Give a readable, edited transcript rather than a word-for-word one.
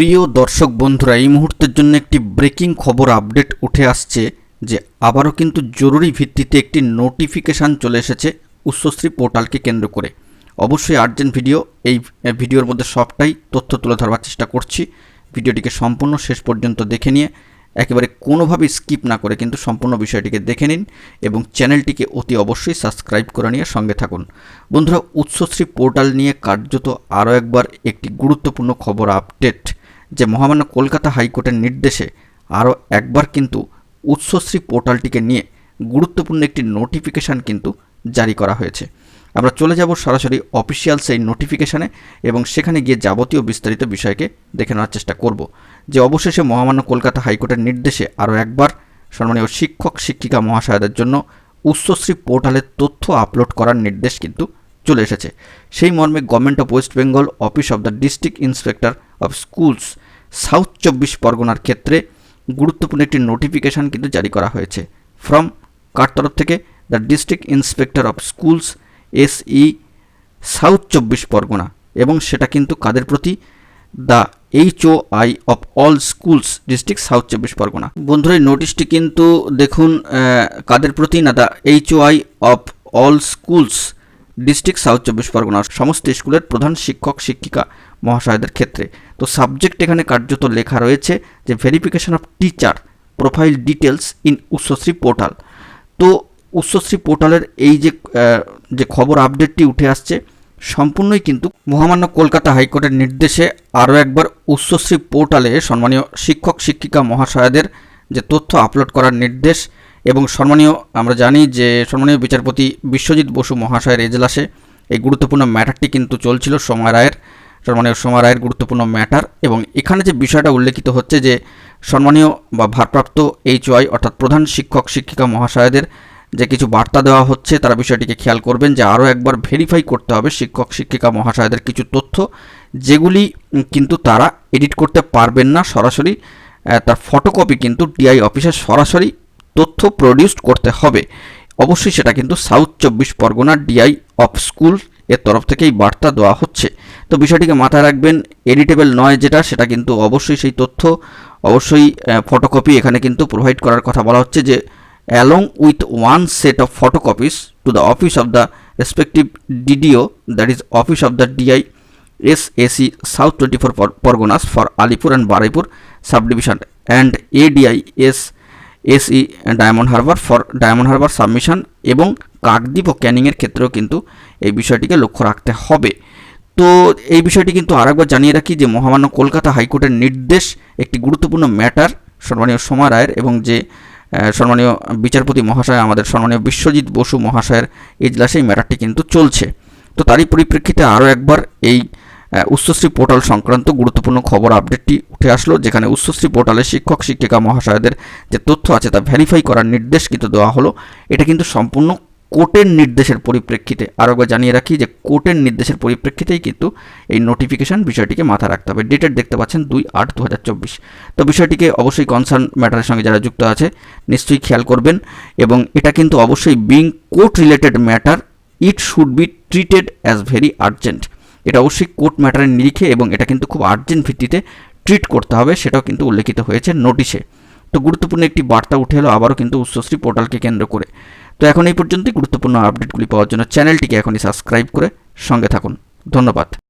প্রিয় দর্শক বন্ধুরা, এই মুহূর্তের জন্য একটি ব্রেকিং খবর আপডেট উঠে আসছে যে আবারও কিন্তু জরুরি ভিত্তিতে একটি নোটিফিকেশান চলে এসেছে উচ্চশ্রী পোর্টালকে কেন্দ্র করে। অবশ্যই আর্জেন্ট ভিডিও, এই ভিডিওর মধ্যে সবটাই তথ্য তুলে ধরবার চেষ্টা করছি। ভিডিওটিকে সম্পূর্ণ শেষ পর্যন্ত দেখে নিয়ে একেবারে কোনোভাবে স্কিপ না করে কিন্তু সম্পূর্ণ বিষয়টিকে দেখে নিন এবং চ্যানেলটিকে অতি অবশ্যই সাবস্ক্রাইব করে নিয়ে সঙ্গে থাকুন। বন্ধুরা, উচ্চশ্রী পোর্টাল নিয়ে কার্যত আরও একবার একটি গুরুত্বপূর্ণ খবর আপডেট, যে মহামান্য কলকাতা হাইকোর্টের নির্দেশে আরও একবার কিন্তু উচ্চশ্রী পোর্টালটিকে নিয়ে গুরুত্বপূর্ণ একটি নোটিফিকেশান কিন্তু জারি করা হয়েছে। আমরা চলে যাব সরাসরি অফিসিয়াল সেই নোটিফিকেশানে এবং সেখানে গিয়ে যাবতীয় বিস্তারিত বিষয়কে দেখে নেওয়ার চেষ্টা করব। যে অবশেষে মহামান্য কলকাতা হাইকোর্টের নির্দেশে আরও একবার সম্মানীয় শিক্ষক শিক্ষিকা মহাশয়দের জন্য উচ্চশ্রী পোর্টালের তথ্য আপলোড করার নির্দেশ কিন্তু চলে এসেছে। সেই মর্মে government of West Bengal office of the district inspector of schools south 24 পরগনার ক্ষেত্রে গুরুত্বপূর্ণ একটি নোটিফিকেশান কিন্তু জারি করা হয়েছে। ফ্রম কার তরফ থেকে? The district inspector of schools SE south 24 Pargana, এবং সেটা কিন্তু কাদের প্রতি? The HOI of all schools district south 24 Pargana. বন্ধুরা, এই নোটিশটি কিন্তু দেখুন কাদের প্রতি না? The HOI of all schools district south 24 Pargana, সমস্ত স্কুলের প্রধান শিক্ষক শিক্ষিকা মহাশয়দের ক্ষেত্রে। তো সাবজেক্ট এখানে কার্যত লেখা রয়েছে যে verification of teacher profile details in Utsashree portal. তো উচ্চশ্রী পোর্টালের এই যে খবর আপডেটটি উঠে আসছে সম্পূর্ণই কিন্তু মহামান্য কলকাতা হাইকোর্টের নির্দেশে আরও একবার উচ্চশ্রী পোর্টালে সম্মানীয় শিক্ষক শিক্ষিকা মহাশয়দের যে তথ্য আপলোড করার নির্দেশ। এবং সম্মানীয় আমরা জানি যে সম্মানীয় বিচারপতি বিশ্বজিৎ বসু মহাশয়ের এজলাসে এই গুরুত্বপূর্ণ ম্যাটারটি কিন্তু চলছিল, সম্মানীয় সময় রায়ের গুরুত্বপূর্ণ ম্যাটার। এবং এখানে যে বিষয়টা উল্লেখিত হচ্ছে যে সম্মানীয় বা ভারপ্রাপ্ত HOI অর্থাৎ প্রধান শিক্ষক শিক্ষিকা মহাশয়দের যে কিছু বার্তা দেওয়া হচ্ছে, তারা বিষয়টিকে খেয়াল করবেন যে আরও একবার ভেরিফাই করতে হবে শিক্ষক শিক্ষিকা মহাশয়দের কিছু তথ্য, যেগুলি কিন্তু তারা এডিট করতে পারবেন না। সরাসরি তার ফটোকপি কিন্তু DI অফিসে সরাসরি তথ্য প্রডিউস করতে হবে। অবশ্যই সেটা কিন্তু south 24 Pargana DI of school এর তরফ থেকেই বার্তা দেওয়া হচ্ছে। তো বিষয়টিকে মাথায় রাখবেন, এডিটেবল নয় যেটা, সেটা কিন্তু অবশ্যই সেই তথ্য অবশ্যই ফটোকপি এখানে কিন্তু প্রোভাইড করার কথা বলা হচ্ছে, যে along with one set of photocopies to the office of the respective DDO, that is office of the DI SAC South 24 Parganas for Alipur and Baraipur subdivision and ADI SE Diamond Harbour for Diamond Harbour submission এবং কাকদ্বীপ ও ক্যানিংয়ের ক্ষেত্রেও কিন্তু এই বিষয়টিকে লক্ষ্য রাখতে হবে। তো এই বিষয়টি কিন্তু আরেকবার জানিয়ে রাখি যে মহামান্য কলকাতা হাইকোর্টের নির্দেশ একটি গুরুত্বপূর্ণ ম্যাটার সম্মানীয় সময় রায়ের, এবং যে সম্মানীয় বিচারপতি মহাশয় আমাদের সম্মানীয় বিশ্বজিৎ বসু মহাশয়ের এজলাসে এই ম্যাটারটি কিন্তু চলছে। তো তারই পরিপ্রেক্ষিতে আরও একবার এই উচ্চশ্রী পোর্টাল সংক্রান্ত গুরুত্বপূর্ণ খবর আপডেটটি উঠে আসলো, যেখানে উচ্চশ্রী পোর্টালে শিক্ষক শিক্ষিকা মহাশয়দের যে তথ্য আছে তা ভেরিফাই করার নির্দেশ কিন্তু দেওয়া হলো। এটা কিন্তু সম্পূর্ণ কোর্টের নির্দেশের পরিপ্রেক্ষিতে, আরও একবার জানিয়ে রাখি যে কোর্টের নির্দেশের পরিপ্রেক্ষিতেই কিন্তু এই নোটিফিকেশান বিষয়টিকে মাথায় রাখতে হবে। ডেটের দেখতে পাচ্ছেন 2/8/2024। তো বিষয়টিকে অবশ্যই কনসার্ন ম্যাটারের সঙ্গে যারা যুক্ত আছে নিশ্চয়ই খেয়াল করবেন, এবং এটা কিন্তু অবশ্যই being court related matter, it should be treated as very urgent. এটা অবশ্যই কোর্ট ম্যাটারের নিরিখে এবং এটা কিন্তু খুব আর্জেন্ট ভিত্তিতে ট্রিট করতে হবে, সেটাও কিন্তু উল্লেখিত হয়েছে নোটিশে। তো গুরুত্বপূর্ণ একটি বার্তা উঠে এলো আবারও কিন্তু উচ্চশ্রী পোর্টালকে কেন্দ্র করে। তো এখন এই পর্যন্তই। গুরুত্বপূর্ণ আপডেটগুলি পাওয়ার জন্য চ্যানেলটিকে এখনই সাবস্ক্রাইব করে সঙ্গে থাকুন। ধন্যবাদ।